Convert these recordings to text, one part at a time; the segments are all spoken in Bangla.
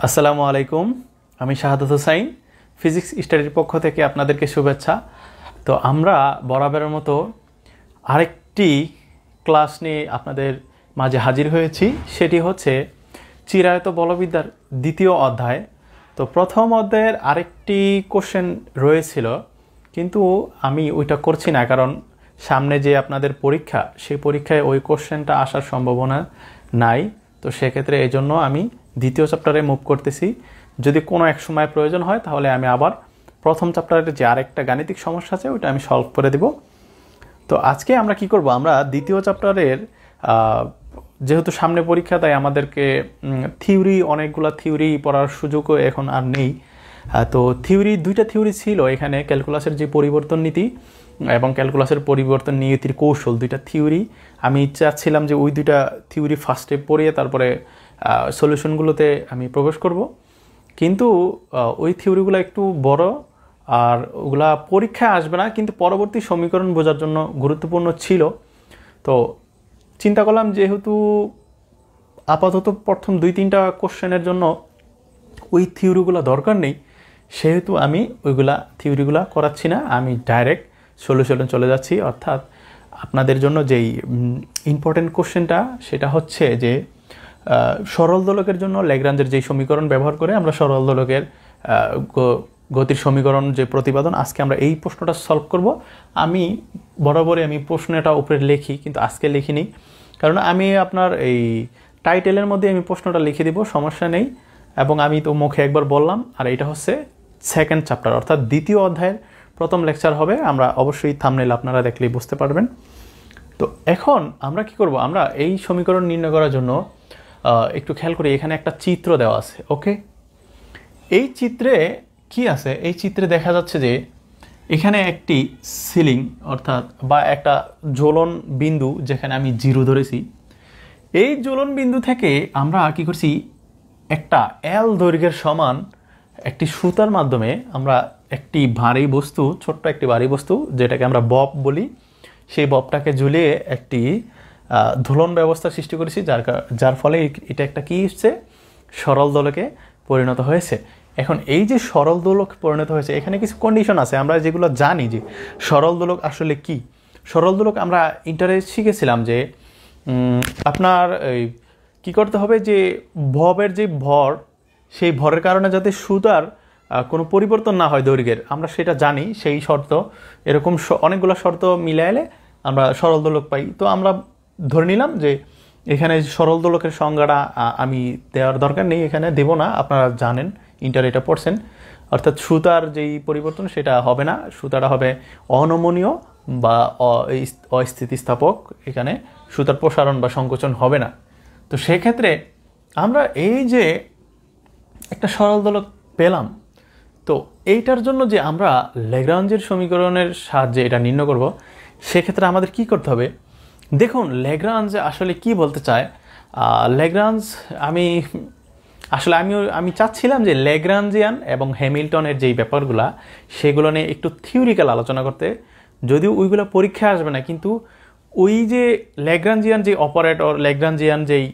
আসসালামু আলাইকুম। আমি শাহাদাত হোসাইন, ফিজিক্স স্টাডির পক্ষ থেকে আপনাদেরকে শুভেচ্ছা। তো আমরা বরাবরের মতো আরেকটি ক্লাস নিয়ে আপনাদের মাঝে হাজির হয়েছি। সেটি হচ্ছে চিরায়ত বলবিদ্যার দ্বিতীয় অধ্যায়। তো প্রথম অধ্যায়ের আরেকটি কোশ্চেন রয়েছিল, কিন্তু আমি ওইটা করছি না, কারণ সামনে যে আপনাদের পরীক্ষা, সেই পরীক্ষায় ওই কোশ্চেনটা আসার সম্ভাবনা নাই। তো সেক্ষেত্রে এই জন্য আমি দ্বিতীয় চ্যাপ্টারে মুভ করতেছি। যদি কোনো এক সময় প্রয়োজন হয় তাহলে আমি আবার প্রথম চ্যাপ্টারের যে আরেকটা গাণিতিক সমস্যা আছে ওইটা আমি সলভ করে দেব। তো আজকে আমরা কি করব, আমরা দ্বিতীয় চ্যাপ্টারের যেহেতু সামনে পরীক্ষা, তাই আমাদেরকে থিওরি, অনেকগুলো থিওরি পড়ার সুযোগও এখন আর নেই। তো দুইটা থিওরি ছিল এখানে, ক্যালকুলাসের যে পরিবর্তন নীতি এবং ক্যালকুলাসের পরিবর্তন নীতির কৌশল, দুইটা থিওরি। আমি চাচ্ছিলাম যে ওই দুইটা থিওরি ফার্স্টে পড়িয়ে তারপরে সলিউশনগুলোতে আমি প্রবেশ করব, কিন্তু ওই থিওরিগুলো একটু বড় আর ওগুলা পরীক্ষায় আসবে না, কিন্তু পরবর্তী সমীকরণ বোঝার জন্য গুরুত্বপূর্ণ ছিল। তো চিন্তা করলাম যেহেতু আপাতত প্রথম 2-3টা কোশ্চেনের জন্য ওই থিওরিগুলো দরকার নেই, সেহেতু আমি ওইগুলা থিওরিগুলো করাচ্ছি না, আমি ডাইরেক্ট সলিউশনে চলে যাচ্ছি। অর্থাৎ আপনাদের জন্য যেই ইম্পর্টেন্ট কোশ্চেনটা সেটা হচ্ছে যে সরল দোলকের জন্য ল্যাগ্রাঞ্জের যেই সমীকরণ ব্যবহার করে আমরা সরল দোলকের গতির সমীকরণ যে প্রতিপাদন, আজকে আমরা এই প্রশ্নটা সলভ করব। আমি বরাবরই আমি প্রশ্নটা উপরে লিখি, কিন্তু আজকে লিখিনি, কারণ আমি আপনার এই টাইটেলের মধ্যে আমি প্রশ্নটা লিখে দিব, সমস্যা নেই। এবং আমি তো মুখে একবার বললাম, আর এটা হচ্ছে সেকেন্ড চ্যাপ্টার, অর্থাৎ দ্বিতীয় অধ্যায়ের প্রথম লেকচার হবে। আমরা অবশ্যই থাম্বনেল আপনারা দেখলেই বুঝতে পারবেন। তো এখন আমরা কি করব, আমরা এই সমীকরণ নির্ণয় করার জন্য একটু খেয়াল করি, এখানে একটা চিত্র দেওয়া আছে। ওকে, এই চিত্রে কি আছে? এই চিত্রে দেখা যাচ্ছে যে এখানে একটি সিলিং, অর্থাৎ বা একটা জ্বলন বিন্দু, যেখানে আমি 0 ধরেছি। এই জ্বলন বিন্দু থেকে আমরা কি করছি, একটা এল দৈর্ঘ্যের সমান একটি সুতার মাধ্যমে আমরা একটি ভারী বস্তু, ছোট্ট একটি ভারী বস্তু, যেটাকে আমরা বব বলি, সেই ববটাকে ঝুলিয়ে একটি দোলন ব্যবস্থা সৃষ্টি করেছি, যার ফলে এটা একটা কি হচ্ছে, সরল দোলকে পরিণত হয়েছে। এখন এই যে সরল দোলক পরিণত হয়েছে, এখানে কিছু কন্ডিশন আছে, আমরা যেগুলো জানি যে সরল দোলক আসলে কি। সরল দোলক আমরা ইন্টারে শিখেছিলাম যে আপনার কি করতে হবে, যে ভবের যে ভর, সেই ভরের কারণে যাতে সুতার কোনো পরিবর্তন না হয় দৈর্ঘ্যের, আমরা সেটা জানি। সেই শর্ত, এরকম অনেকগুলো শর্ত মিলাইলে আমরা সরল দোলক পাই। তো আমরা ধরে নিলাম যে এখানে সরল দোলকের সংজ্ঞাটা আমি দেওয়ার দরকার নেই, এখানে দেব না, আপনারা জানেন, ইন্টার এটা পড়ছেন। অর্থাৎ সুতার যেই পরিবর্তন সেটা হবে না, সুতাটা হবে অনমনীয় বা অস্থিতিস্থাপক, এখানে সুতার প্রসারণ বা সংকোচন হবে না। তো সেক্ষেত্রে আমরা এই যে একটা সরল দোলক পেলাম, তো এইটার জন্য যে আমরা ল্যাগ্রাঞ্জের সমীকরণের সাহায্যে এটা নির্ণয় করব, সেক্ষেত্রে আমাদের কি করতে হবে? দেখুন, ল্যাগ্রাঞ্জ আসলে কি বলতে চায়। ল্যাগ্রাঞ্জ আমি চাচ্ছিলাম যে ল্যাগ্রাঞ্জিয়ান এবং হ্যামিল্টনের যেই ব্যাপারগুলা, সেগুলো নিয়ে একটু থিওরিক্যাল আলোচনা করতে, যদিও ওইগুলো পরীক্ষায় আসবে না, কিন্তু ওই যে ল্যাগ্রাঞ্জিয়ান যে অপারেটর, ল্যাগ্রাঞ্জিয়ান যেই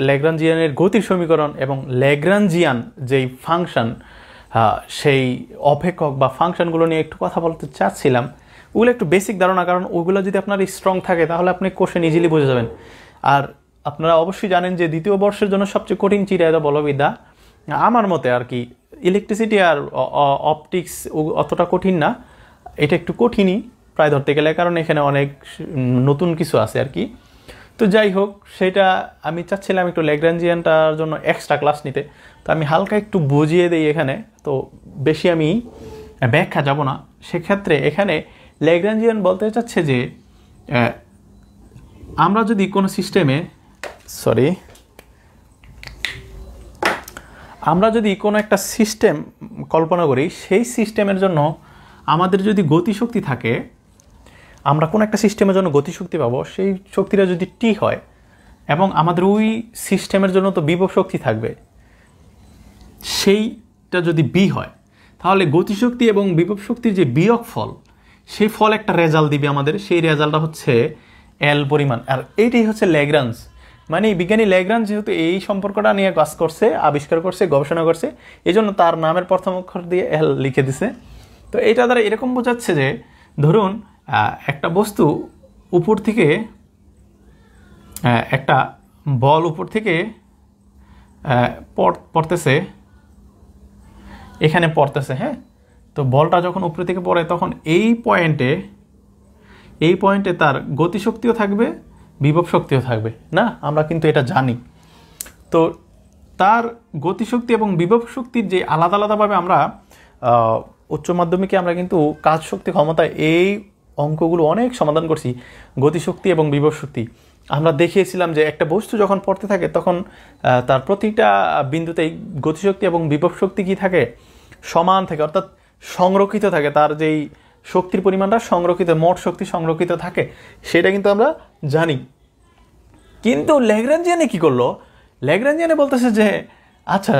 ল্যাগ্রাঞ্জিয়ানের গতির সমীকরণ এবং ল্যাগ্রাঞ্জিয়ান যেই ফাংশন, সেই অপেক্ষক বা ফাংশনগুলো নিয়ে একটু কথা বলতে চাচ্ছিলাম। ওগুলো একটু বেসিক ধারণা, কারণ ওইগুলো যদি আপনার স্ট্রং থাকে তাহলে আপনি কোশ্চেন ইজিলি বুঝে যাবেন। আর আপনারা অবশ্যই জানেন যে দ্বিতীয় বর্ষের জন্য সবচেয়ে কঠিন চিরায়ত বলবিদ্যা আমার মতে আর কি, ইলেকট্রিসিটি আর অপটিক্স অতটা কঠিন না, এটা একটু কঠিনই প্রায় ধরতে গেলে, কারণ এখানে অনেক নতুন কিছু আছে আর কি। তো যাই হোক, সেটা আমি চাচ্ছিলাম একটু ল্যাগ্রাঞ্জিয়ানটার জন্য এক্সট্রা ক্লাস নিতে। তো আমি হালকা একটু বুঝিয়ে দিই এখানে, তো বেশি আমি ব্যাখ্যা যাব না। সেক্ষেত্রে এখানে ল্যাগ্রাঞ্জিয়ান বলতে চাচ্ছে যে আমরা যদি কোনো সিস্টেমে আমরা যদি কোনো একটা সিস্টেম কল্পনা করি, সেই সিস্টেমের জন্য আমাদের যদি গতিশক্তি থাকে, আমরা কোনো একটা সিস্টেমের জন্য গতিশক্তি পাবো, সেই শক্তিটা যদি টি হয় এবং আমাদের ওই সিস্টেমের জন্য তো বিভব শক্তি থাকবে, সেইটা যদি বি হয়, তাহলে গতিশক্তি এবং বিভব শক্তির যে বিয়োগ ফল, সেই ফল একটা রেজাল্ট দিবে আমাদের, সেই রেজাল্টটা হচ্ছে এল পরিমাণ। আর এইটাই হচ্ছে ল্যাগ্রাঞ্জ। মানে বিজ্ঞানী ল্যাগ্রাঞ্জ যেহেতু এই সম্পর্কটা নিয়ে কাজ করছে, আবিষ্কার করছে, গবেষণা করছে, এই জন্য তার নামের প্রথম অক্ষর দিয়ে এল লিখে দিছে। তো এইটা দ্বারা এরকম বোঝাচ্ছে যে ধরুন একটা বস্তু উপর থেকে, একটা বল উপর থেকে পড়তেছে, এখানে পড়তেছে, হ্যাঁ। তো বলটা যখন উপর থেকে পড়ে তখন এই পয়েন্টে তার গতিশক্তিও থাকবে, বিভব শক্তিও থাকবে, না? আমরা কিন্তু এটা জানি। তো তার গতিশক্তি এবং বিভব শক্তির যে আলাদা আলাদাভাবে আমরা উচ্চ মাধ্যমিকে আমরা কিন্তু কাজ শক্তি ক্ষমতায় এই অঙ্কগুলো অনেক সমাধান করছি। গতিশক্তি এবং বিভব শক্তি আমরা দেখিয়েছিলাম যে একটা বস্তু যখন পড়তে থাকে তখন তার প্রতিটা বিন্দুতেই গতিশক্তি এবং বিভব শক্তি কী থাকে? সমান থাকে, অর্থাৎ সংরক্ষিত থাকে। তার যেই শক্তির পরিমাণটা সংরক্ষিত, মোট শক্তি সংরক্ষিত থাকে, সেটা কিন্তু আমরা জানি। কিন্তু ল্যাগ্রাঞ্জিয়ানে কি করলো? ল্যাগ্রাঞ্জিয়ানে বলতেছে যে আচ্ছা,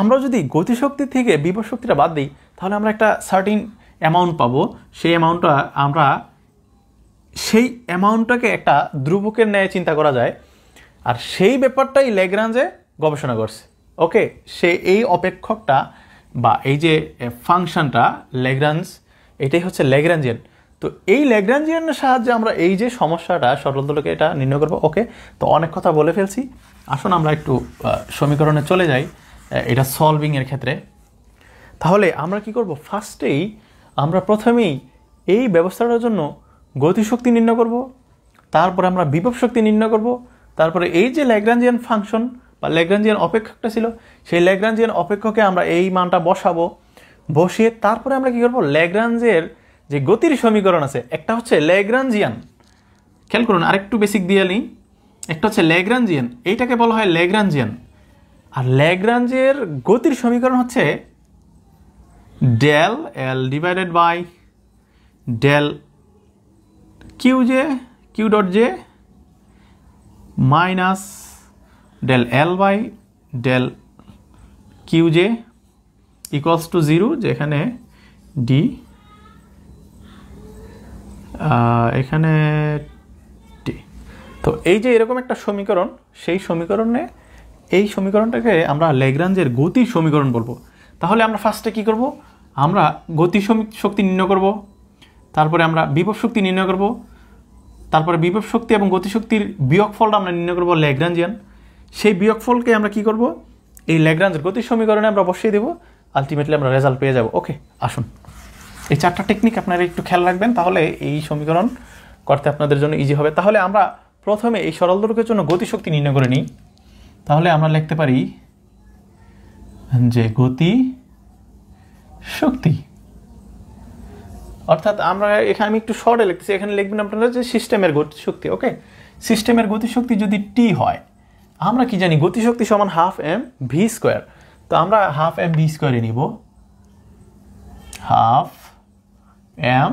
আমরা যদি গতিশক্তি থেকে বিভব শক্তিটা বাদ দিই তাহলে আমরা একটা সার্টিন অ্যামাউন্ট পাবো। সেই অ্যামাউন্টটাকে একটা ধ্রুবকের ন্যায় চিন্তা করা যায়। আর সেই ব্যাপারটাই ল্যাগ্রাঞ্জে গবেষণা করছে। ওকে, সে এই অপেক্ষকটা বা এই যে ফাংশনটা ল্যাগ্রাঞ্জ, এটাই হচ্ছে ল্যাগ্রাঞ্জিয়ান। তো এই ল্যাগ্রাঞ্জিয়ানের সাহায্যে আমরা এই যে সমস্যাটা সরল দোলকে এটা নির্ণয় করবো। ওকে, তো অনেক কথা বলে ফেলছি, আসুন আমরা একটু সমীকরণে চলে যাই এটা সলভিংয়ের ক্ষেত্রে। তাহলে আমরা কি করব? ফার্স্টেই আমরা প্রথমেই এই ব্যবস্থাটার জন্য গতিশক্তি নির্ণয় করব, তারপরে আমরা বিভব শক্তি নির্ণয় করব, তারপরে এই যে ল্যাগ্রাঞ্জিয়ান ফাংশন বা ল্যাগ্রাঞ্জিয়ান অপেক্ষকটা ছিল, সেই ল্যাগ্রাঞ্জিয়ান অপেক্ষকে আমরা এই মানটা বসাবো, বসিয়ে তারপরে আমরা কি করব? ল্যাগ্রাঞ্জের যে গতির সমীকরণ আছে, একটা হচ্ছে ল্যাগ্রাঞ্জিয়ান, খেয়াল করুন আরেকটু বেসিক দিয়ে নিই, একটা হচ্ছে ল্যাগ্রাঞ্জিয়ান, এইটাকে বলা হয় ল্যাগ্রাঞ্জিয়ান। আর ল্যাগ্রাঞ্জের গতির সমীকরণ হচ্ছে del L divided by del q dot j minus del L by del q j equals to 0, যেখানে ডি এখানে টি। তো এই যে এরকম একটা সমীকরণ, সেই সমীকরণটাকে আমরা ল্যাগ্রাঞ্জের গতির সমীকরণ বলবো। তাহলে আমরা ফার্স্টে কি করব? আমরা গতি শক্তি নির্ণয় করব, তারপরে আমরা বিভব শক্তি নির্ণয় করব, তারপরে বিভব শক্তি এবং গতিশক্তির বিয়োগফলটা আমরা নির্ণয় করব ল্যাগ্রাঞ্জিয়ান। সেই বিয়োগফলকে আমরা কি করব? এই ল্যাগ্রাঞ্জের গতির সমীকরণে আমরা বসিয়ে দেব, আলটিমেটলি আমরা রেজাল্ট পেয়ে যাব। ওকে, আসুন এই 4টা টেকনিক আপনারা একটু খেয়াল রাখবেন, তাহলে এই সমীকরণ করতে আপনাদের জন্য ইজি হবে। তাহলে আমরা প্রথমে এই সরল দোলকের জন্য গতিশক্তি নির্ণয় করে নিই। তাহলে আমরা লিখতে পারি যে গতি শক্তি, অর্থাৎ আমরা এখানে আমি একটু শর্টে লিখতেছি, এখানে লিখবেন আপনারা যে সিস্টেমের গতিশক্তি। ওকে, সিস্টেমের গতিশক্তি যদি টি হয়, আমরা কি জানি? গতিশক্তি সমান হাফ এম ভি স্কোয়ার। তো আমরা হাফ এম ভি স্কোয়ারে নিব, হাফ এম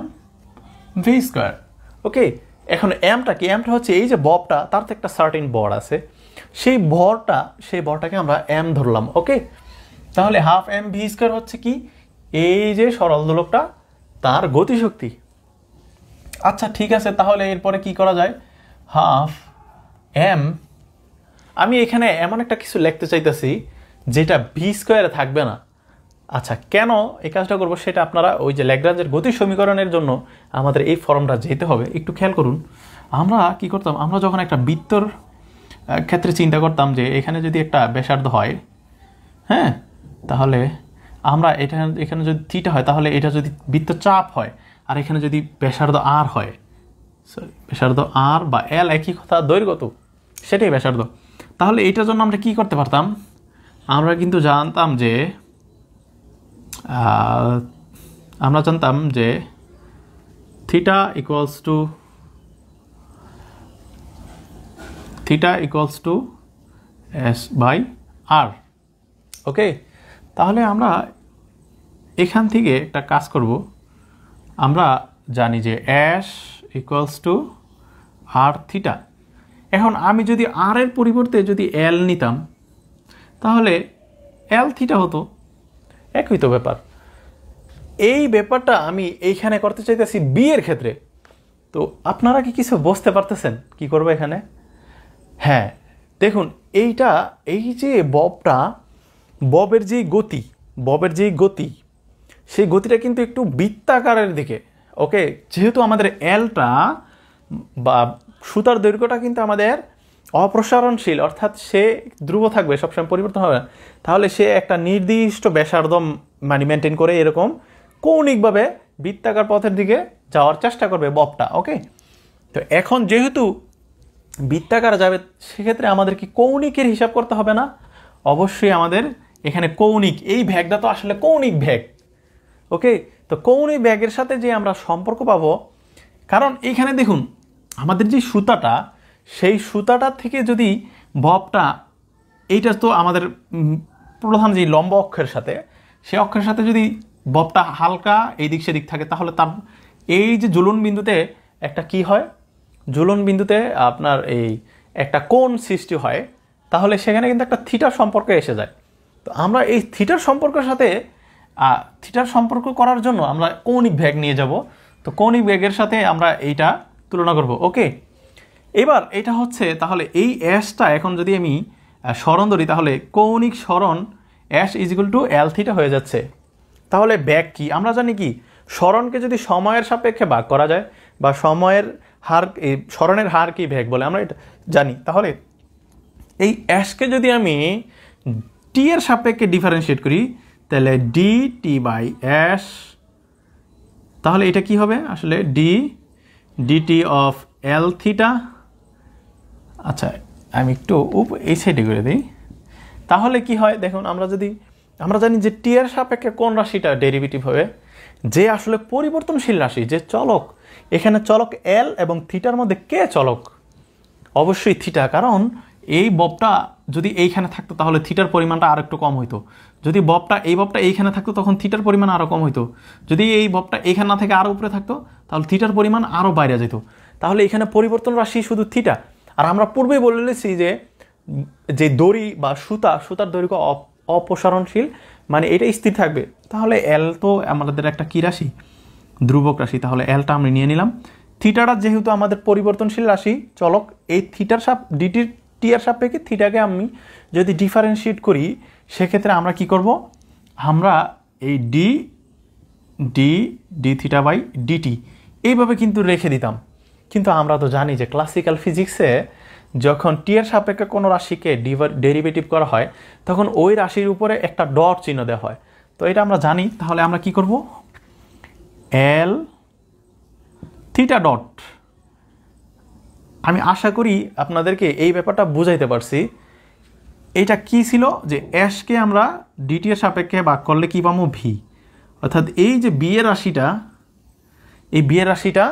ভি স্কোয়ার। ওকে, এখন এমটা কি? এমটা হচ্ছে এই যে ববটা, তার তো একটা সার্টেন ভর আছে, সেই ভরটাকে আমরা এম ধরলাম। ওকে, তাহলে হাফ এম ভি স্কোয়ার হচ্ছে কি? এই যে সরল দোলকটা, তার গতিশক্তি। আচ্ছা ঠিক আছে, তাহলে এরপরে কি করা যায়? হাফ এম, আমি এখানে এমন একটা কিছু লিখতে চাইতেছি যেটা ভি স্কোয়ারে থাকবে না। আচ্ছা, কেন এই কাজটা করবো সেটা আপনারা ওই যে ল্যাগ্রাঞ্জের গতির সমীকরণের জন্য আমাদের এই ফর্মটা যেতে হবে। একটু খেয়াল করুন, আমরা কি করতাম? আমরা যখন একটা বৃত্তর ক্ষেত্রে চিন্তা করতাম যে এখানে যদি একটা ব্যাসার্ধ হয়, হ্যাঁ, তাহলে আমরা এখানে যদি থিটা হয়, তাহলে এটা যদি বৃত্ত চাপ হয়, আর এখানে যদি ব্যাসার্ধ আর হয়, ব্যাসার্ধ আর বা এল একই কথা, দৈর্ঘ্য তো সেটাই ব্যাসার্ধ। তাহলে এটার জন্য আমরা কি করতে পারতাম? আমরা কিন্তু জানতাম যে theta equals to S by R. Okay, তাহলে আমরা এখান থেকে একটা কাজ করব, আমরা জানি যে s equals to r theta. এখন আমি যদি আর এর পরিবর্তে যদি এল নিতাম তাহলে এল থিটা হতো, একই তো ব্যাপার। এই ব্যাপারটা আমি এইখানে করতে চাইতেছি বি এর ক্ষেত্রে। তো আপনারা কি কিছু বুঝতে পারতেছেন কি করবো এখানে? হ্যাঁ, দেখুন এইটা, এই যে ববের যেই গতি সেই গতিটা কিন্তু একটু বৃত্তাকারের দিকে। ওকে, যেহেতু আমাদের এলটা বা সুতার দৈর্ঘ্যটা কিন্তু আমাদের অপ্রসারণশীল, অর্থাৎ সে ধ্রুব থাকবে, সবসময় পরিবর্তন হবে না, তাহলে সে একটা নির্দিষ্ট ব্যাসার্ধ মানে মেনটেন করে এরকম কৌণিকভাবে বৃত্তাকার পথের দিকে যাওয়ার চেষ্টা করবে ববটা। ওকে, তো এখন যেহেতু বৃত্তাকার যাবে, সেক্ষেত্রে আমাদের কি কৌণিকের হিসাব করতে হবে না? অবশ্যই আমাদের এখানে কৌণিক, এই ভ্যাগটা তো আসলে কৌণিক ভ্যাগ। ওকে, তো কৌণিক ভ্যাগের সাথে যে আমরা সম্পর্ক পাবো, কারণ এইখানে দেখুন আমাদের যে সুতাটা, সেই সুতাটা থেকে যদি ববটা, এইটা তো আমাদের প্রধান যে লম্ব অক্ষের সাথে, সেই অক্ষের সাথে যদি ববটা হালকা এই দিক সেদিক থাকে, তাহলে তার এই যে ঝুলন বিন্দুতে একটা কি হয়, ঝুলন বিন্দুতে আপনার এই একটা কোণ সৃষ্টি হয়, তাহলে সেখানে কিন্তু একটা থিটার সম্পর্ক এসে যায়। তো আমরা এই থিটার সম্পর্ক করার জন্য আমরা কৌণিক ভ্যাগ নিয়ে যাব। তো কৌণিক ভ্যাগের সাথে আমরা এইটা তুলনা করব। ওকে, এবার এটা হচ্ছে, তাহলে এই অ্যাশটা এখন যদি আমি সরণ ধরি, তাহলে কৌণিক সরণ অ্যাশ ইজিক্যাল টু এল থিটা হয়ে যাচ্ছে। তাহলে ব্যাগ কি? আমরা জানি কি, সরণকে যদি সময়ের সাপেক্ষে ভাগ করা যায়, বা সময়ের হার, সরণের হার কি ভ্যাগ বলে, আমরা এটা জানি। তাহলে এই অ্যাশকে যদি আমি টি এর সাপেক্ষে ডিফারেন্সিয়েট করি, তাহলে ডি টি বাই অ্যাশ, তাহলে এটা কি হবে আসলে ডিটি অফ এল থিটা। আচ্ছা, আমি একটু এই সাইডে করে দিই। তাহলে কি হয় দেখুন, আমরা জানি যে টি এর সাপেক্ষে কোন রাশিটা ডেরিভেটিভ হবে, যে আসলে পরিবর্তনশীল রাশি, যে চলক, এখানে চলক এল এবং থিটার মধ্যে কে চলক? অবশ্যই থিটা, কারণ এই ববটা যদি এইখানে থাকতো তাহলে থিটার পরিমাণটা আর একটু কম হইতো। যদি এই ববটা এইখানে থাকতো তখন থিটার পরিমাণ আরও কম হইতো। যদি এই ববটা এইখানে না থেকে আরও উপরে থাকতো তাহলে থিটার পরিমাণ আরও বাইরে যেত। তাহলে এখানে পরিবর্তন রাশি শুধু থিটা। আর আমরা পূর্বেই বলেছি যে দড়ি বা সুতার দৈর্ঘ্য অপসারণশীল, মানে এটা স্থির থাকবে। তাহলে এল তো আমাদের একটা কী রাশি? ধ্রুবক রাশি। তাহলে এলটা আমরা নিয়ে নিলাম। থিটাটা যেহেতু আমাদের পরিবর্তনশীল রাশি, চলক, এই থিটার টি এর সাপেক্ষে থিটাকে আমি যদি ডিফারেন্সিয়েট করি, সেক্ষেত্রে আমরা কি করব, আমরা এই ডি থিটা বাই ডিটি এইভাবে কিন্তু রেখে দিতাম। কিন্তু আমরা তো জানি যে ক্লাসিক্যাল ফিজিক্সে যখন টি এর সাপেক্ষে কোনো রাশিকে ডেরিভেটিভ করা হয়, তখন ওই রাশির উপরে একটা ডট চিহ্ন দেওয়া হয়। তো এটা আমরা জানি। তাহলে আমরা কি করব, এল থিটা ডট। আমি আশা করি আপনাদেরকে এই ব্যাপারটা বুঝাইতে পারছি। এটা কি ছিল, যে অ্যাশকে আমরা ডিটি এর সাপেক্ষে ভাগ করলে কি পাবো, ভি। অর্থাৎ এই যে বি এর রাশিটা, এই বি এর রাশিটা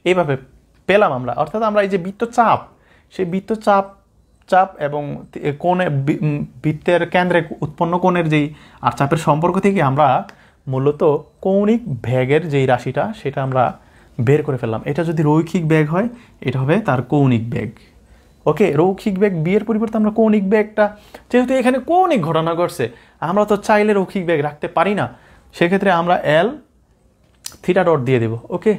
এইভাবে পেলাম আমরা। অর্থাৎ আমরা এই যে বৃত্তচাপ, সেই বৃত্তচাপ এবং বৃত্তের কেন্দ্রে উৎপন্ন কোণের যেই আর চাপের সম্পর্ক থেকে আমরা মূলত কৌণিক ভ্যাগের যেই রাশিটা, সেটা আমরা বের করে ফেললাম। এটা যদি রৈখিক বেগ হয়, এটা হবে তার কৌণিক বেগ। ওকে, রৈখিক বেগ বি এর পরিবর্তে আমরা কৌণিক বেগটা, যেহেতু এখানে কৌণিক ঘটনা ঘটছে, আমরা তো চাইলে রৈখিক বেগ রাখতে পারি না, সেক্ষেত্রে আমরা এল থিটা ডট দিয়ে দেব। ওকে,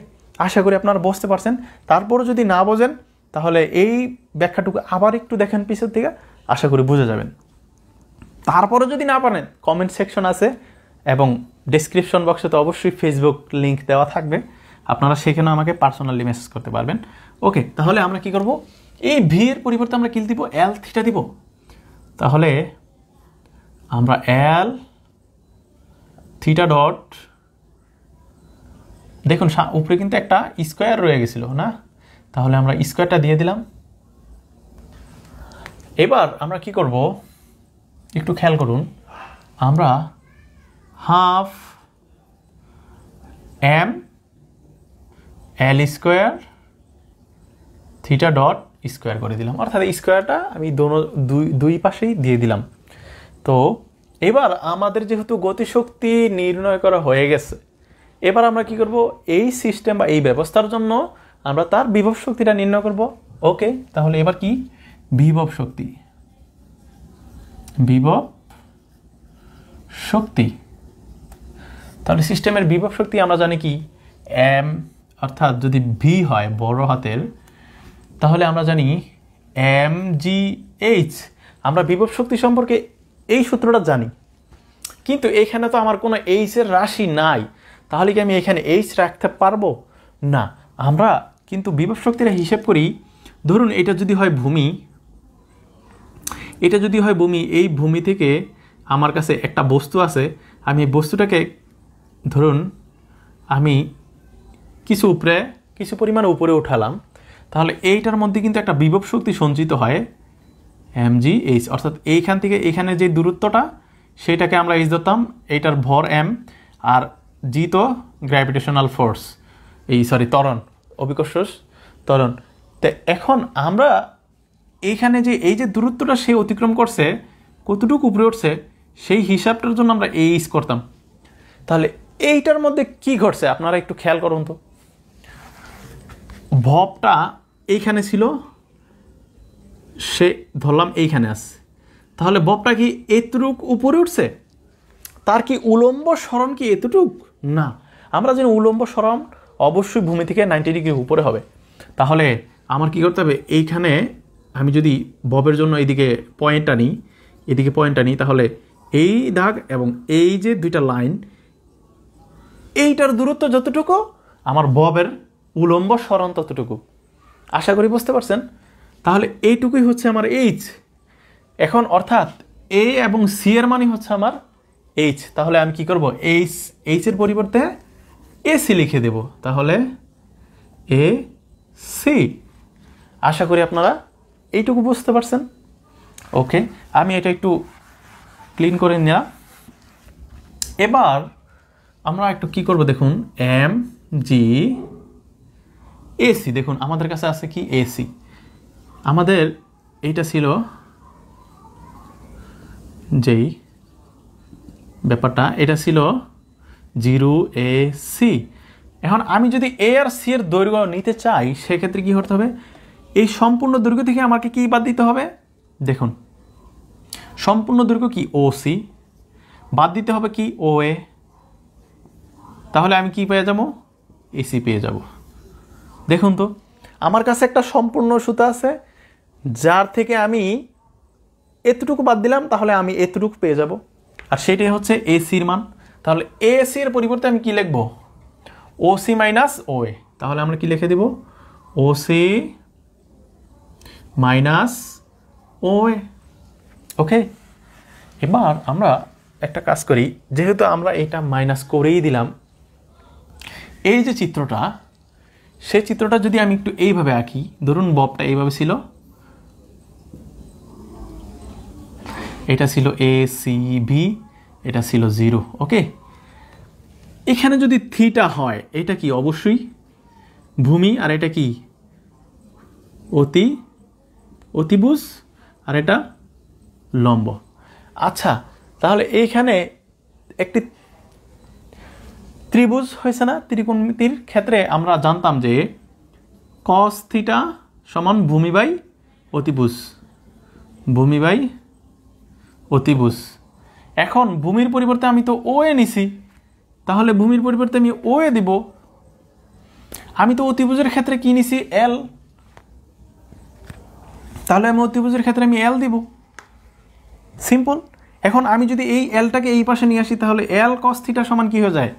আশা করি আপনারা বুঝতে পারছেন। তারপরে যদি না বোঝেন, তাহলে এই ব্যাখ্যাটুকু আবার একটু দেখেন পিছের থেকে, আশা করি বুঝে যাবেন। তারপরে যদি না পারেন, কমেন্ট সেকশন আছে এবং ডেসক্রিপশন বক্সে তো অবশ্যই ফেসবুক লিঙ্ক দেওয়া থাকবে, আপনারা সেখানেও আমাকে পার্সোনালি মেসেজ করতে পারবেন। ওকে, তাহলে আমরা কি করব, এই ভি এর পরিবর্তে আমরা কি দিব, এল থিটা দিব। তাহলে আমরা এল থিটা ডট, দেখুন উপরে কিন্তু একটা স্কোয়ার রয়ে গেছিল না, তাহলে আমরা স্কোয়ারটা দিয়ে দিলাম। এবার আমরা কি করব, একটু খেয়াল করুন, আমরা half m l square theta dot square করে দিলাম। অর্থাৎ স্কোয়ারটা আমি দুই পাশেই দিয়ে দিলাম। তো এবার আমাদের যেহেতু গতিশক্তি নির্ণয় করা হয়ে গেছে, এবার আমরা কি করব, এই সিস্টেম বা এই ব্যবস্থার জন্য আমরা তার বিভব শক্তিটা নির্ণয় করব। ওকে, তাহলে এবার কি, বিভব শক্তি। তাহলে সিস্টেমের বিভব শক্তি আমরা জানি কি, এম, অর্থাৎ যদি ভি হয় বড় হাতের, তাহলে আমরা জানি mgh। আমরা বিভব শক্তি সম্পর্কে এই সূত্রটা জানি, কিন্তু এখানে তো আমার কোনো এইচ এর রাশি নাই, তাহলে কি আমি এখানে এইচ রাখতে পারবো না। আমরা কিন্তু বিভব শক্তির হিসেব করি, ধরুন এটা যদি হয় ভূমি, এটা যদি হয় ভূমি, এই ভূমি থেকে আমার কাছে একটা বস্তু আছে, আমি এই বস্তুটাকে ধরুন আমি কিছু পরিমাণে উপরে উঠালাম, তাহলে এইটার মধ্যে কিন্তু একটা বিভব শক্তি সঞ্চিত হয় mgh, অর্থাৎ এইখান থেকে এখানে যে দূরত্বটা সেটাকে আমরা এইচ ধরতাম, এইটার ভর m, আর জি তো গ্র্যাভিটেশনাল ফোর্স, ত্বরণ, অভিকর্ষ ত্বরণ। তো এখন আমরা এইখানে যে এই যে দূরত্বটা সে অতিক্রম করছে, কতটুকু উপরে উঠছে, সেই হিসাবটার জন্য আমরা এইচ করতাম। তাহলে এইটার মধ্যে কি ঘটছে আপনারা একটু খেয়াল করুন তো। ভবটা এইখানে ছিল, সে ধরলাম এইখানে আছে, তাহলে ভবটা কি এতটুক উপরে উঠছে? তার কি উলম্ব সরণ কি এতটুক? না, আমরা জানি উলম্ব সরণ অবশ্যই ভূমি থেকে 90 ডিগ্রি উপরে হবে। তাহলে আমার কি করতে হবে, এইখানে আমি যদি ভবের জন্য এইদিকে পয়েন্টটা নিই, এদিকে পয়েন্টটা নিই, তাহলে এই দাগ এবং এই যে দুইটা লাইন, এইটার দূরত্ব যতটুকু আমার ভবের উলম্ব সরণ ততটুকু। আশা করি বুঝতে পারছেন। তাহলে এইটুকুই হচ্ছে আমার এইচ। এখন অর্থাৎ এ এবং সি এর মানে হচ্ছে আমার এইচ। তাহলে আমি কি করব, এইচ এর পরিবর্তে এসি লিখে দেব, তাহলে এ সি। আশা করি আপনারা এইটুকু বুঝতে পারছেন। ওকে, আমি এটা একটু ক্লিন করে নিলাম। এবার আমরা একটু কি করব দেখুন, এম জি এসি। দেখুন আমাদের কাছে আছে কি এসি, আমাদের এইটা ছিল যেই ব্যাপারটা, এটা ছিল 0AC। এখন আমি যদি এ আর সি এর দৈর্ঘ্য নিতে চাই, সেক্ষেত্রে কি করতে হবে, এই সম্পূর্ণ দৈর্ঘ্য থেকে আমাকে কি বাদ দিতে হবে, দেখুন সম্পূর্ণ দৈর্ঘ্য কি OC, বাদ দিতে হবে কি OA, তাহলে আমি কি পেয়ে যাব, AC পেয়ে যাব। দেখুন তো আমার কাছে একটা সম্পূর্ণ সুতা আছে, যার থেকে আমি এতটুকু বাদ দিলাম, তাহলে আমি এতটুকু পেয়ে যাব, আর সেটাই হচ্ছে এসির মান। তাহলে এসি এর পরিবর্তে আমি কি লিখব, OC মাইনাস OA। তাহলে আমরা কি লিখে দেব, OC মাইনাস OA। ওকে, এবার আমরা একটা কাজ করি, যেহেতু আমরা এটা মাইনাস করেই দিলাম, এই যে চিত্রটা, সেই চিত্রটা যদি আমি একটু এইভাবে আঁকি, ধরুন ববটা এইভাবে ছিল, এটা ছিল ACB, এটা ছিল 0। ওকে, এখানে যদি থিটা হয়, এটা কি অবশ্যই ভূমি, আর এটা কি অতিভুজ, আর এটা লম্ব। আচ্ছা, তাহলে এইখানে একটি ত্রিভুজ হয়েছে না, ত্রিকোণমিতির ক্ষেত্রে আমরা জানতাম যে cos থিটা সমান ভূমি বাই অতিভুজ, ভূমি বাই অতিভুজ। এখন ভূমির পরিবর্তে আমি তো OA নিছি, তাহলে ভূমির পরিবর্তে আমি OA দিব। আমি তো অতিভুজের ক্ষেত্রে কি নিছি, L, তাহলে আমি অতিভুজের ক্ষেত্রে আমি L দিব। সিম্পল। এখন আমি যদি এই Lটাকে এই পাশে নিয়ে আসি, তাহলে L cos থিটা সমান কি হয়ে যায়,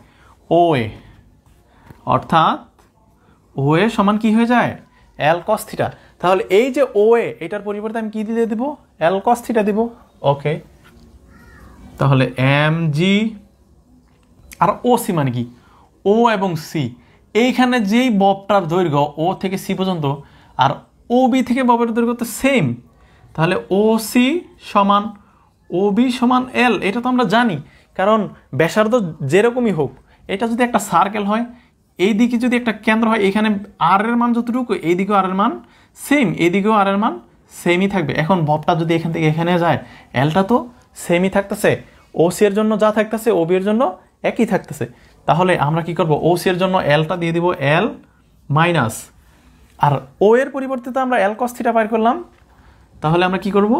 OA, অর্থাৎ OA সমান কি হয়ে যায়, L cos থিটা। তাহলে এই যে OA, এটার পরিবর্তে আমি কি দিয়ে দেব, L cos থিটা দিব। ওকে, তাহলে mg আর OC মানে কি, O এবং C, এইখানে যেই ববটার দৈর্ঘ্য O থেকে C পর্যন্ত, আর OB থেকে ববের দৈর্ঘ্য তো সেম, তাহলে OC সমান OB সমান L। এটা তো আমরা জানি, কারণ ব্যাসার্ধ যেরকমই হোক, এটা যদি একটা সার্কেল হয়, এই দিকে যদি একটা কেন্দ্র হয়, এখানে আর এর মান যতটুকু, এইদিকেও আর এর মান সেম, এইদিকেও আর এর মান সেমই থাকবে। এখন ববটা যদি এখান থেকে এখানে যায়, এলটা তো সেমই থাকতেছে, OC এর জন্য যা থাকতেছে OB এর জন্য একই থাকতেছে। তাহলে আমরা কি করব, OC এর জন্য এলটা দিয়ে দিব L মাইনাস, আর O এর পরিবর্তে তো আমরা L cos থিটা বের করলাম, তাহলে আমরা কি করব,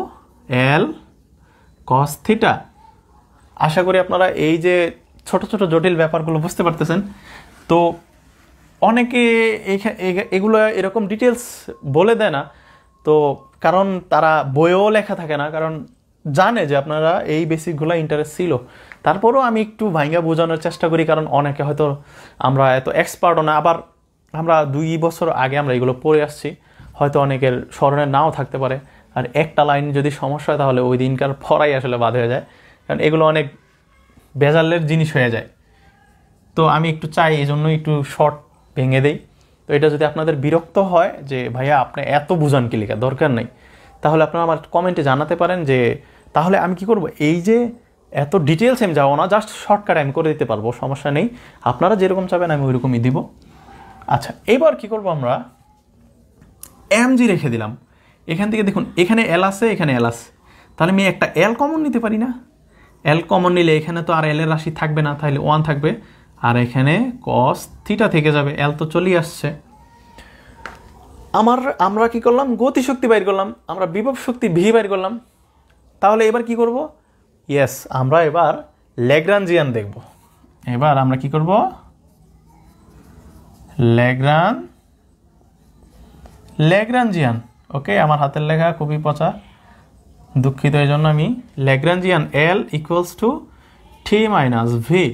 L cos থিটা। আশা করি আপনারা এই যে ছোট ছোট জটিল ব্যাপারগুলো বুঝতে পারতেছেন। তো অনেকে এগুলো এরকম ডিটেলস বলে দেয় না, তো কারণ তারা বইয়েও লেখা থাকে না, কারণ জানে যে আপনারা এই বেসিকগুলো ইন্টারেস্ট ছিল। তারপরেও আমি একটু ভাইঙ্গা বোঝানোর চেষ্টা করি, কারণ অনেকে হয়তো আমরা এত এক্সপার্টও না, আবার আমরা 2 বছর আগে আমরা এগুলো পড়ে আসছি, হয়তো অনেকের স্মরণে নাও থাকতে পারে। আর একটা লাইন যদি সমস্যা হয় তাহলে ওই দিনকার পড়াই আসলে বাদ হয়ে যায়, কারণ এগুলো অনেক বেজালের জিনিস হয়ে যায়। তো আমি একটু চাই এই জন্য একটু শর্ট ভেঙে দেই। তো এটা যদি আপনাদের বিরক্ত হয় যে ভাইয়া আপনি এত বুঝান কি লেখা দরকার নেই, তাহলে আপনারা আমার কমেন্টে জানাতে পারেন যে তাহলে আমি কি করব, এই যে এত ডিটেলস আমি যাবো না, জাস্ট শর্টকাটে আমি করে দিতে পারবো, সমস্যা নেই। আপনারা যেরকম চাবেন আমি ওইরকমই দিব। আচ্ছা, এবার কি করব, আমরা এমজি রেখে দিলাম। এখান থেকে দেখুন এখানে এল আছে, এখানে এল আছে, তাহলে আমি একটা এল কমন নিতে পারি না? এল কমন নিলে এখানে তো আর এল এর রাশি থাকবে না, তাহলে 1 থাকবে, আর এখানে কস থিটা থেকে যাবে, এল তো চলেই আসছে। আমরা কি করলাম, গতিশক্তি বাইর করলাম, আমরা বিভব শক্তি ভি বাইর করলাম। তাহলে এবার কি করব, ইয়েস, আমরা এবার ল্যাগ্রাঞ্জিয়ান দেখব। এবার আমরা কি করব, ল্যাগ্রাঞ্জিয়ান। ওকে, আমার হাতের লেখা খুবই পচা, দুঃখিত, এই জন্য আমি Lagrangian L equals to T minus V.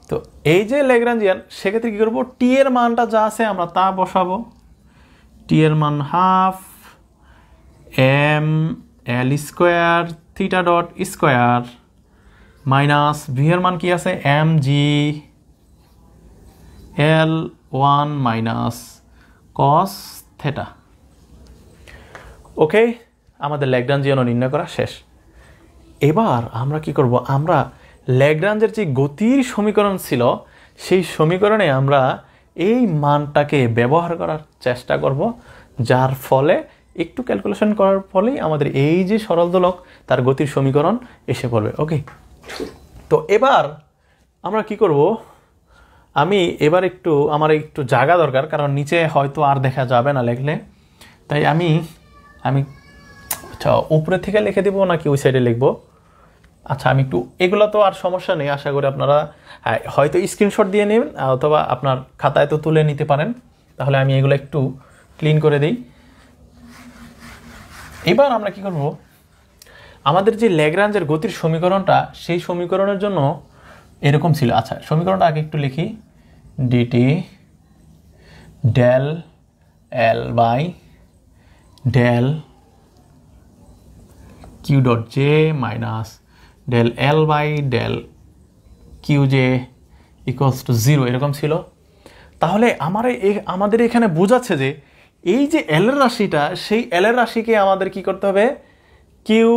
তো এই যে ল্যাগ্রাঞ্জিয়ান, সেক্ষেত্রে কী করবো, টি এর মানটা যা আছে আমরা তা বসাবো। টি এর মান half m l square theta dot square minus V এর মান কি আছে, m g l 1 minus cos theta. Okay, আমাদের ল্যাগ্রাঞ্জিয়ানও নির্ণয় করা শেষ। এবার আমরা কি করব, আমরা ল্যাগ্রাঞ্জের যে গতির সমীকরণ ছিল সেই সমীকরণে আমরা এই মানটাকে ব্যবহার করার চেষ্টা করব, যার ফলে একটু ক্যালকুলেশন করার ফলেই আমাদের এই যে সরল দোলক তার গতির সমীকরণ এসে পড়বে। ওকে, তো এবার আমরা কি করব, আমি এবার আমার একটু জায়গা দরকার, কারণ নিচে হয়তো আর দেখা যাবে না লেখলে, তাই আমি আচ্ছা উপরে থেকে লিখে দেবো নাকি ওই সাইডে লিখবো? আচ্ছা, আমি একটু, এগুলো তো আর সমস্যা নেই, আশা করি আপনারা হয়তো স্ক্রিনশট দিয়ে নেবেন অথবা আপনার খাতায় তো তুলে নিতে পারেন। তাহলে আমি এগুলো একটু ক্লিন করে দিই। এবার আমরা কি করব, আমাদের যে ল্যাগ্রাঞ্জের গতির সমীকরণটা, সেই সমীকরণের জন্য এরকম ছিল। আচ্ছা, সমীকরণটা আগে একটু লিখি, dt del L by del q dot j minus del L by del q j equals to 0, এরকম ছিল। তাহলে আমাদের এখানে বোঝাচ্ছে যে এই যে এল এর রাশিটা, সেই এল এর রাশিকে আমাদের কি করতে হবে, কিউ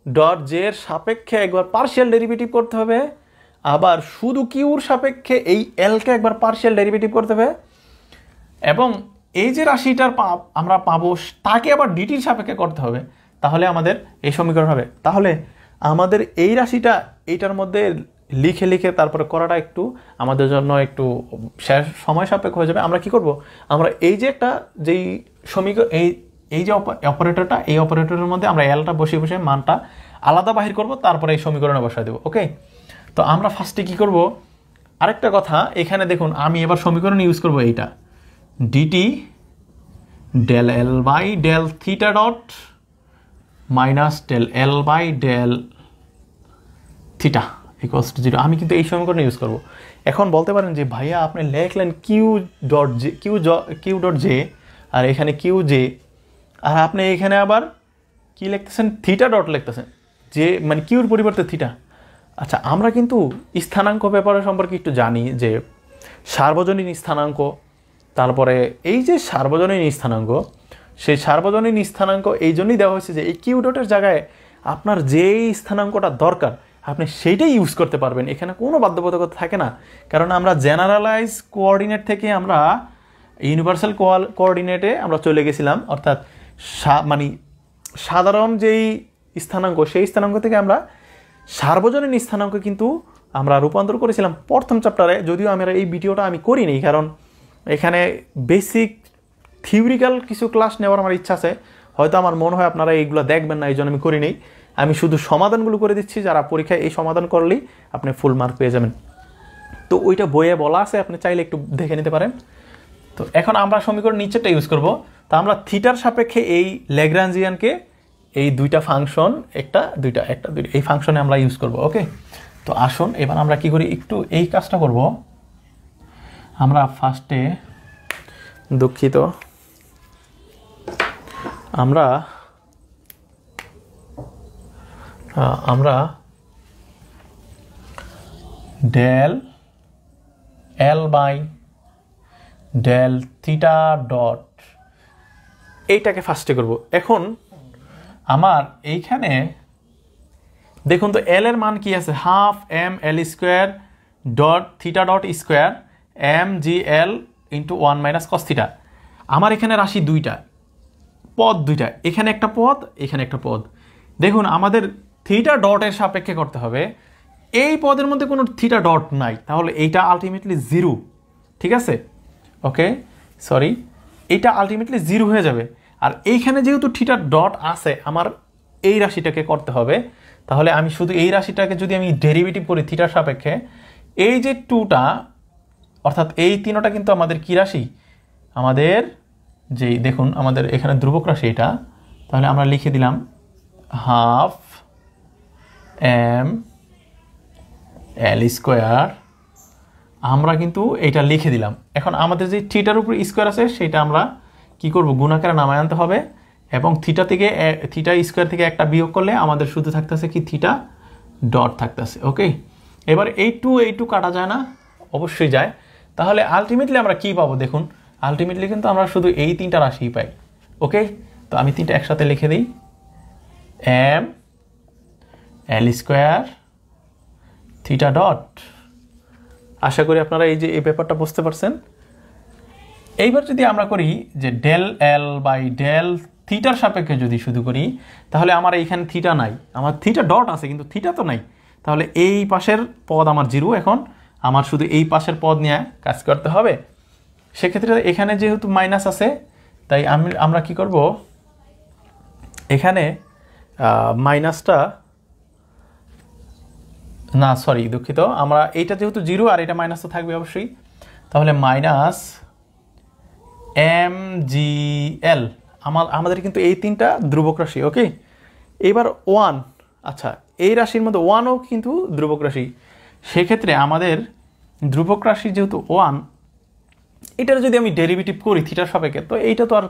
ডট জে এর সাপেক্ষে একবার পার্শিয়াল ডেরিভেটিভ করতে হবে, আবার শুধু কিউর সাপেক্ষে এই এলকে একবার পার্শিয়াল ডেরিভেটিভ করতে হবে, এবং এই যে রাশিটার আমরা পাবো তাকে আবার ডিটির সাপেক্ষে করতে হবে। তাহলে আমাদের এই সমীকরণ হবে। তাহলে আমাদের এই রাশিটা এইটার মধ্যে লিখে লিখে তারপরে করাটা একটু আমাদের জন্য একটু সময় সাপেক্ষ হয়ে যাবে। আমরা কি করব, আমরা এই যে একটা যেই সমীকরণ, এই যে অপারেটরটা, এই অপারেটরের মধ্যে আমরা এলটা বসিয়ে বসে মানটা আলাদা বাহির করব, তারপরে এই সমীকরণে বসায় দেবো। ওকে, তো আমরা ফার্স্টে কি করব, আরেকটা কথা, এখানে দেখুন আমি এবার সমীকরণ ইউজ করব এইটা, dt del L by del theta dot minus del L by del theta equals to 0। আমি কিন্তু এই সমীকরণ ইউজ করব। এখন বলতে পারেন যে ভাইয়া আপনি লিখলেন কিউ ডট জে আর এখানে কিউ জে, আর আপনি এখানে আবার কি লিখতেছেন, থিটা ডট লিখতেছেন, যে মানে কিউর পরিবর্তে থিটা। আচ্ছা, আমরা কিন্তু স্থানাঙ্ক ব্যাপারের সম্পর্কে একটু জানি, যে সার্বজনীন স্থানাঙ্ক, তারপরে এই যে সার্বজনীন স্থানাঙ্ক, সেই সার্বজনীন স্থানাঙ্ক এই জন্যই দেওয়া হয়েছে যে এই কিউ ডটের জায়গায় আপনার যেই স্থানাঙ্কটা দরকার আপনি সেইটাই ইউজ করতে পারবেন, এখানে কোনো বাধ্যবাধকতা থাকে না। কারণ আমরা জেনারেলাইজ কোঅর্ডিনেট থেকে আমরা ইউনিভার্সাল কোঅর্ডিনেটে আমরা চলে গেছিলাম, অর্থাৎ মানে সাধারণ যেই স্থানাঙ্ক, সেই স্থানাঙ্ক থেকে আমরা সার্বজনীন স্থানাঙ্ক কিন্তু আমরা রূপান্তর করেছিলাম প্রথম চ্যাপ্টারে। যদিও আমরা এই ভিডিওটা আমি করিনি, কারণ এখানে বেসিক থিওরিক্যাল কিছু ক্লাস নেওয়ার আমার ইচ্ছা আছে, হয়তো আমার মনে হয় আপনারা এইগুলো দেখবেন না, এই জন্য আমি করিনি। আমি শুধু সমাধানগুলো করে দিচ্ছি, যারা পরীক্ষায় এই সমাধান করলেই আপনি ফুল মার্ক পেয়ে যাবেন। তো ওইটা বইয়ে বলা আছে, আপনি চাইলে একটু দেখে নিতে পারেন। তো এখন আমরা সমীকরণ নিচেরটা ইউজ করব। তা আমরা থিটার সাপেক্ষে এই ল্যাগ্রাঞ্জিয়ানকে এই দুইটা ফাংশন একটা দুইটা এই ফাংশনে আমরা ইউজ করব। ওকে, তো আসুন এবার আমরা কি করি, একটু এই কাজটা করব। আমরা ফার্স্টে, দুঃখিত, আমরা del L by del theta dot এইটাকে ফার্স্টে করব। এখন আমার এইখানে দেখুন তো এল এর মান কি আছে, half m l square dot theta dot square m g l into 1 minus cos theta. আমার এখানে রাশি দুইটা, পদ দুইটা, এখানে একটা পদ, এখানে একটা পদ। দেখুন আমাদের থিটা ডটের সাপেক্ষে করতে হবে, এই পদের মধ্যে কোনো থিটা ডট নাই, তাহলে এইটা আলটিমেটলি জিরো। ঠিক আছে, ওকে, সরি, এটা আলটিমেটলি জিরো হয়ে যাবে। আর এইখানে যেহেতু থিটা ডট আছে, আমার এই রাশিটাকে করতে হবে। তাহলে আমি শুধু এই রাশিটাকে যদি আমি ডেরিভেটিভ করি থিটার সাপেক্ষে, এই যে টুটা অর্থাৎ এই তিনটা কিন্তু আমাদের কি রাশি, আমাদের যেই দেখুন আমাদের এখানে ধ্রুবক রাশি এটা, তাহলে আমরা লিখে দিলাম হাফ এম এল স্কোয়ার, আমরা কিন্তু এটা লিখে দিলাম। এখন আমাদের যে থিটার উপর স্কোয়ার আছে সেটা আমরা কি করব, গুণাকারে নামায় আনতে হবে, এবং থিটা স্কোয়ার থেকে একটা বিয়োগ করলে আমাদের শুধু থাকতেছে কি থিটা ডট থাকতেছে। ওকে, এবার এই টু কাটা যায় না, অবশ্যই যায়। তাহলে আলটিমেটলি আমরা কি পাবো, দেখুন আলটিমেটলি কিন্তু আমরা শুধু এই তিনটা রাশি পাই। ওকে, তো আমি তিনটা একসাথে লিখে দিই, m l square theta dot. আশা করি আপনারা এই ব্যাপারটা বুঝতে পারছেন। এইবার যদি আমরা করি যে ডেল এল বাই ডেল থিটার সাপেক্ষে যদি শুধু করি, তাহলে আমার এইখানে থিটা নাই, আমার থিটা ডট আছে কিন্তু থিটা তো নাই। তাহলে এই পাশের পদ আমার জিরো, এখন আমার শুধু এই পাশের পদ নিয়ে কাজ করতে হবে। সেক্ষেত্রে এখানে যেহেতু মাইনাস আছে, তাই আমরা কি করব, এখানে মাইনাসটা না, সরি দুঃখিত, আমরা এইটা যেহেতু জিরো আর এটা মাইনাস তো থাকবে অবশ্যই, তাহলে মাইনাস এম জি এল, আমাদের কিন্তু এই তিনটা ধ্রুবক রাশি। ওকে, এবার 1, আচ্ছা এই রাশির মধ্যে 1ও কিন্তু ধ্রুবক রাশি। সেক্ষেত্রে আমাদের ধ্রুবক রাশি যেহেতু 1, এটার যদি আমি ডেরিভেটিভ করি থিটার সাপেক্ষে, তো এইটা তো আর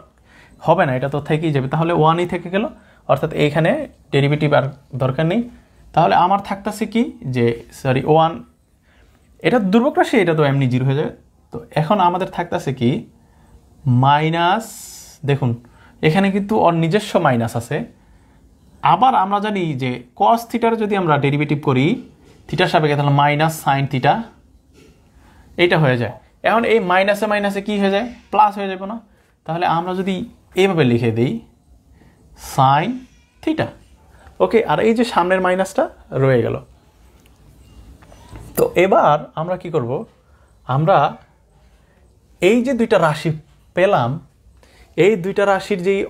হবে না, এটা তো থেকেই যাবে। তাহলে 1ই থেকে গেল, অর্থাৎ এইখানে ডেরিভেটিভ আর দরকার নেই। তাহলে আমার থাকতেছে কি যে সরি 1, এটা ধ্রুবক রাশি, এটা তো এমনি জিরো হয়ে যাবে। তো এখন আমাদের থাকতেছে কি মাইনাস, দেখুন এখানে কিন্তু ওর নিজস্ব মাইনাস আছে। আবার আমরা জানি যে কস থিটার যদি আমরা ডেরিভেটিভ করি থিটার সাপেক্ষে, তাহলে মাইনাস সাইন থিটা, এইটা হয়ে যায়। এখন এই মাইনাসে মাইনাসে কি হয়ে যায়, প্লাস হয়ে যাবে না? তাহলে আমরা যদি এইভাবে লিখে দিই সাইন থিটা। ওকে, আর এই যে সামনের মাইনাসটা রয়ে গেল। তো এবার আমরা কি করব, আমরা এই যে দুইটা রাশি পেলাম, এই দুইটা রাশির যেই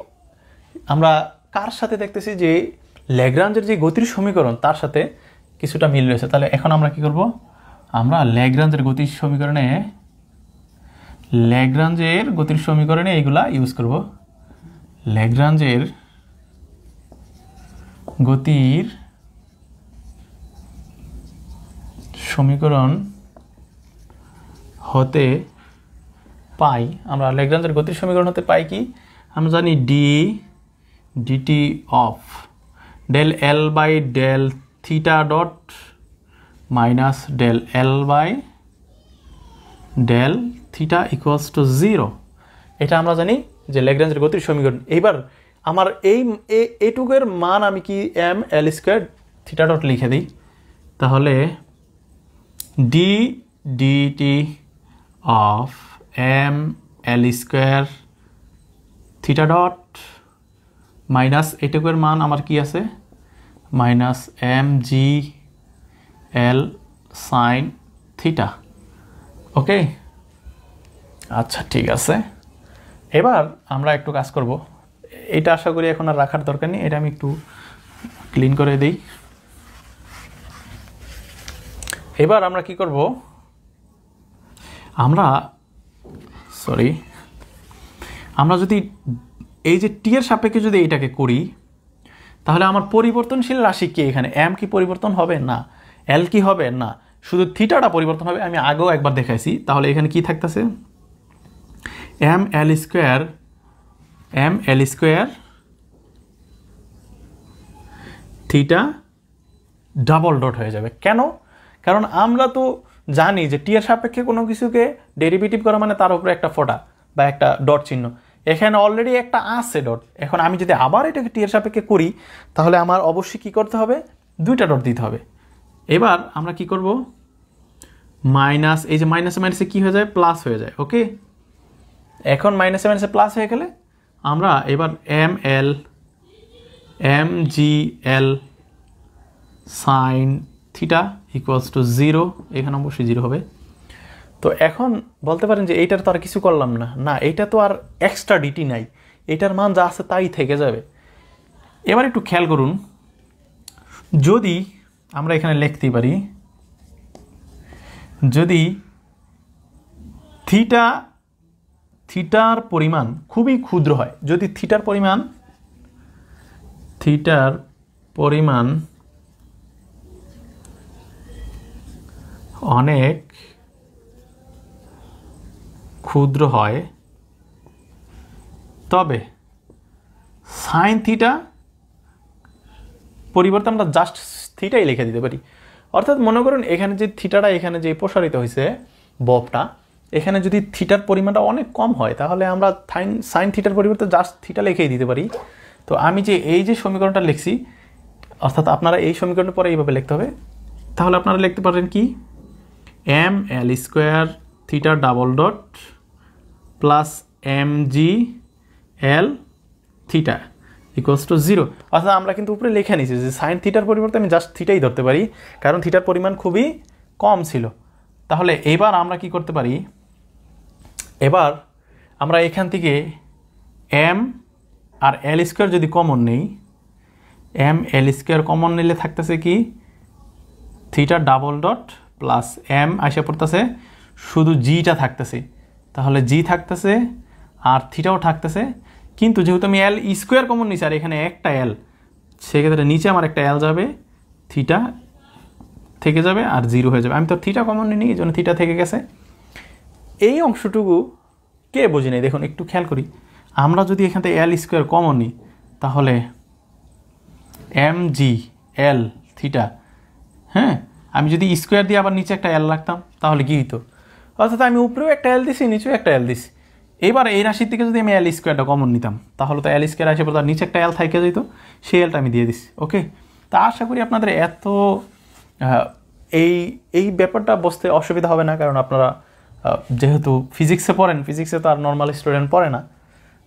আমরা কার সাথে দেখতেছি যে ল্যাগ্রাঞ্জের যে গতির সমীকরণ তার সাথে কিছুটা মিল রয়েছে। তাহলে এখন আমরা কি করব, আমরা ল্যাগ্রাঞ্জের গতির সমীকরণে এইগুলা ইউজ করব। ল্যাগ্রাঞ্জের গতির সমীকরণ হতে পাই, আমরা ল্যাগ্রাঞ্জের গতির সমীকরণ হতে পাই কি, আমরা জানি dt of del L by del theta dot minus del L by del theta equals to 0। এটা আমরা জানি যে ল্যাগ্রাঞ্জের গতির সমীকরণ। এইবার আমার এইটুকের মান আমি কি m l square theta dot লিখে দিই, তাহলে d t of m l square theta dot minus এইটুকের মান আমার কি আছে, minus m g l sine theta. Okay, আচ্ছা ঠিক আছে। এবার আমরা একটু কাজ করব, এটা আশা করি এখন আর রাখার দরকার নেই, এটা আমি একটু ক্লিন করে দিই। এবার আমরা কি করব, আমরা যদি এই যে টি এর সাপেক্ষে যদি এটাকে করি তাহলে আমার পরিবর্তনশীল রাশি কি এখানে এম কি পরিবর্তন হবে না, এল কি হবে না, শুধু থিটাটা পরিবর্তন হবে। আমি আগেও একবার দেখাইছি। তাহলে এখানে কি থাকতেছে m l square theta double dot হয়ে যাবে। কেন? কারণ আমরা তো জানি যে টি এর সাপেক্ষে কোনো কিছুকে ডেরিভেটিভ করা মানে তার উপরে একটা ফোঁটা বা একটা ডট চিহ্ন, এখানে অলরেডি একটা আছে ডট। এখন আমি যদি আবার এটাকে টি এর সাপেক্ষে করি তাহলে আমার অবশ্যই কি করতে হবে, দুইটা ডট দিতে হবে। এবার আমরা কি করব, মাইনাস, এই যে মাইনাসে মাইনাসে কি হয়ে যায়, প্লাস হয়ে যায়। ওকে, এখন মাইনাসে মাইনাসে প্লাস হয়ে গেলে আমরা এবার m g l sine theta equals to 0, এখানে অবশ্যই 0 হবে। তো এখন বলতে পারেন যে এইটার তো আর কিছু করলাম না, না এইটা তো আর এক্সট্রা ডিটি নাই, এটার মান যা আছে তাই থেকে যাবে। এবার একটু খেয়াল করুন, যদি আমরা এখানে লিখতে পারি, যদি থিটার পরিমাণ খুবই ক্ষুদ্র হয়, যদি থিটার পরিমাণ অনেক ক্ষুদ্র হয় তবে সাইন থিটা পরিবর্তে আমরা জাস্ট থিটাই লিখে দিতে পারি। অর্থাৎ মনে করুন এখানে যে থিটাটা এখানে যে প্রসারিত হয়েছে ববটা, এখানে যদি থিটার পরিমাণটা অনেক কম হয় তাহলে আমরা সাইন থিটার পরিবর্তে জাস্ট থিটা লিখেই দিতে পারি। তো আমি যে এই যে সমীকরণটা লিখছি, অর্থাৎ আপনারা এই সমীকরণের পরে এইভাবে লিখতে হবে। তাহলে আপনারা লিখতে পারেন কি, m l square theta double dot plus m g l theta equals to 0। অর্থাৎ আমরা কিন্তু উপরে লিখে নিয়েছি যে সাইন থিটার পরিবর্তে আমি জাস্ট থিটাই ধরতে পারি, কারণ থিটার পরিমাণ খুবই কম ছিল। তাহলে এবার আমরা কি করতে পারি, এবার আমরা এখান থেকে এম আর এল স্কোয়ার যদি কমন নেই, এম এল স্কোয়ার কমন নিলে থাকতেছে কি theta double dot plus m আসা পড়তেছে, শুধু জিটা থাকতেছে, তাহলে জি থাকতেছে আর থিটাও থাকতেছে। কিন্তু যেহেতু আমি এল স্কোয়ার কমন নিচ্ছি আর এখানে একটা এল, সেক্ষেত্রে নিচে আমার একটা এল যাবে, থিটা থেকে যাবে আর 0 হয়ে যাবে। আমি তো থিটা কমন নিই, এই জন্য থিটা থেকে গেছে। এই অংশটুকু কে বুঝি নাই, দেখুন একটু খেয়াল করি, আমরা যদি এখান থেকে এল স্কোয়ার কমন নিই তাহলে এম জি এল থিটা, হ্যাঁ, আমি যদি স্কোয়ার দিয়ে আবার নিচে একটা এল রাখতাম তাহলে কি হইতো, অর্থাৎ আমি উপরেও একটা এল দিছি নিচেও একটা এল দিছি। এবার এই রাশির থেকে যদি আমি এল স্কোয়ারটা কমন নিতাম তাহলে তো এল স্কোয়ার আসে পর তার নিচে একটা এল থাকে যেত, সেই এলটা আমি দিয়ে দিছি। ওকে, তা আশা করি আপনাদের এত এই ব্যাপারটা বুঝতে অসুবিধা হবে না, কারণ আপনারা যেহেতু ফিজিক্সে পড়েন, ফিজিক্সে তো আর নর্মাল স্টুডেন্ট পড়ে না।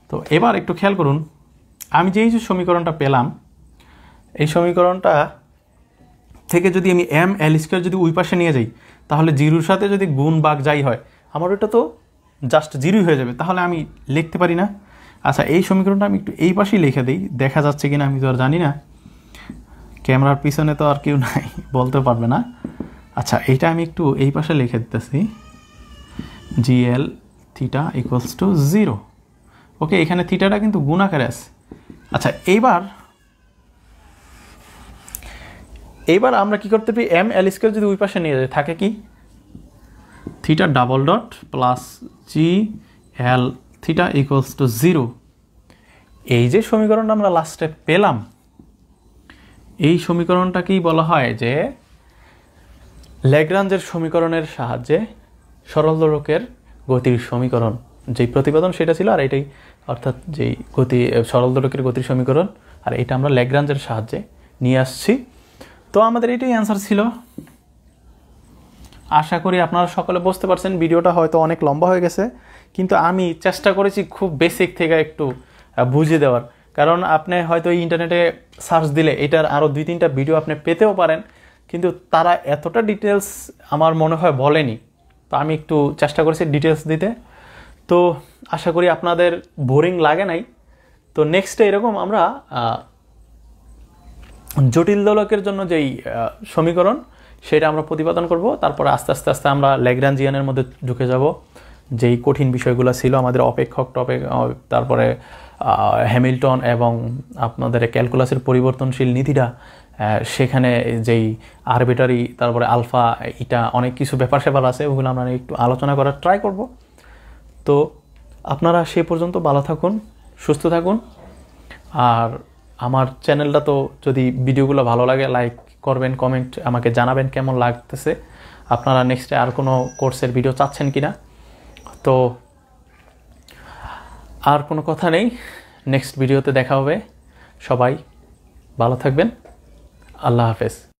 তো এবার একটু খেয়াল করুন, আমি যে সমীকরণটা পেলাম, এই সমীকরণটা থেকে যদি আমি এম এল স্কোয়ার যদি ওই পাশে নিয়ে যাই তাহলে 0-র সাথে যদি গুণ ভাগ যাই হয় আমার ওটা তো জাস্ট 0 হয়ে যাবে, তাহলে আমি লিখতে পারি না। আচ্ছা, এই সমীকরণটা আমি একটু এই পাশেই লিখে দিই, দেখা যাচ্ছে কিনা আমি তো আর জানি না, ক্যামেরার পিছনে তো আর কেউ নাই, বলতে পারবে না। আচ্ছা, এইটা আমি একটু এই পাশে লিখে দিতেছি, জিএল থিটা ইকুয়ালস টু 0। ওকে, এখানে থিটাটা কিন্তু গুণ আকারে আছে। আচ্ছা, এইবার আমরা কি করতে পারি, এম এল স্কোয়ার যদি ওই পাশে নিয়ে যায় থাকে কি theta double dot plus G l theta equals to 0। এই যে সমীকরণটা আমরা লাস্টে পেলাম, এই সমীকরণটাকেই বলা হয় যে ল্যাগ্রাঞ্জের সমীকরণের সাহায্যে সরল দোলকের গতির সমীকরণ, যেই প্রতিপাদন সেটা ছিল, আর এটাই অর্থাৎ যেই গতি সরল দোলকের গতির সমীকরণ, আর এটা আমরা ল্যাগ্রাঞ্জের সাহায্যে নিয়ে আসছি। তো আমাদের এটাই অ্যান্সার ছিল। আশা করি আপনারা সকলে বুঝতে পারছেন। ভিডিওটা হয়তো অনেক লম্বা হয়ে গেছে, কিন্তু আমি চেষ্টা করেছি খুব বেসিক থেকে একটু বুঝিয়ে দেওয়ার, কারণ আপনি হয়তো ইন্টারনেটে সার্চ দিলে এটার আরও 2-3টা ভিডিও আপনি পেতেও পারেন, কিন্তু তারা এতটা ডিটেলস আমার মনে হয় বলেনি। তো আমি একটু চেষ্টা করেছি ডিটেলস দিতে, তো আশা করি আপনাদের বোরিং লাগে নাই। তো নেক্সটে এরকম আমরা জটিল দোলকের জন্য যেই সমীকরণ সেটা আমরা প্রতিপাদন করব, তারপরে আস্তে আস্তে আমরা ল্যাগ্রাঞ্জিয়ানের মধ্যে ঢুকে যাব। যেই কঠিন বিষয়গুলো ছিল আমাদের অপেক্ষক টপিক, তারপরে হ্যামিল্টন এবং আপনাদের ক্যালকুলাসের পরিবর্তনশীল নীতিটা, সেখানে যেই আরবিটারি, তারপরে আলফা, এটা অনেক কিছু ব্যাপার স্যাপার আছে, ওগুলো আমরা একটু আলোচনা করার ট্রাই করব। তো আপনারা সে পর্যন্ত ভালো থাকুন, সুস্থ থাকুন। আর আমার চ্যানেলটা তো যদি ভিডিওগুলো ভালো লাগে লাইক করবেন, কমেন্ট আমাকে জানাবেন কেমন লাগতেছে, আপনারা নেক্সটে আর কোনো কোর্সের ভিডিও চাচ্ছেন কি না। তো আর কোনো কথা নেই, নেক্সট ভিডিওতে দেখা হবে। সবাই ভালো থাকবেন, আল্লাহ হাফেজ।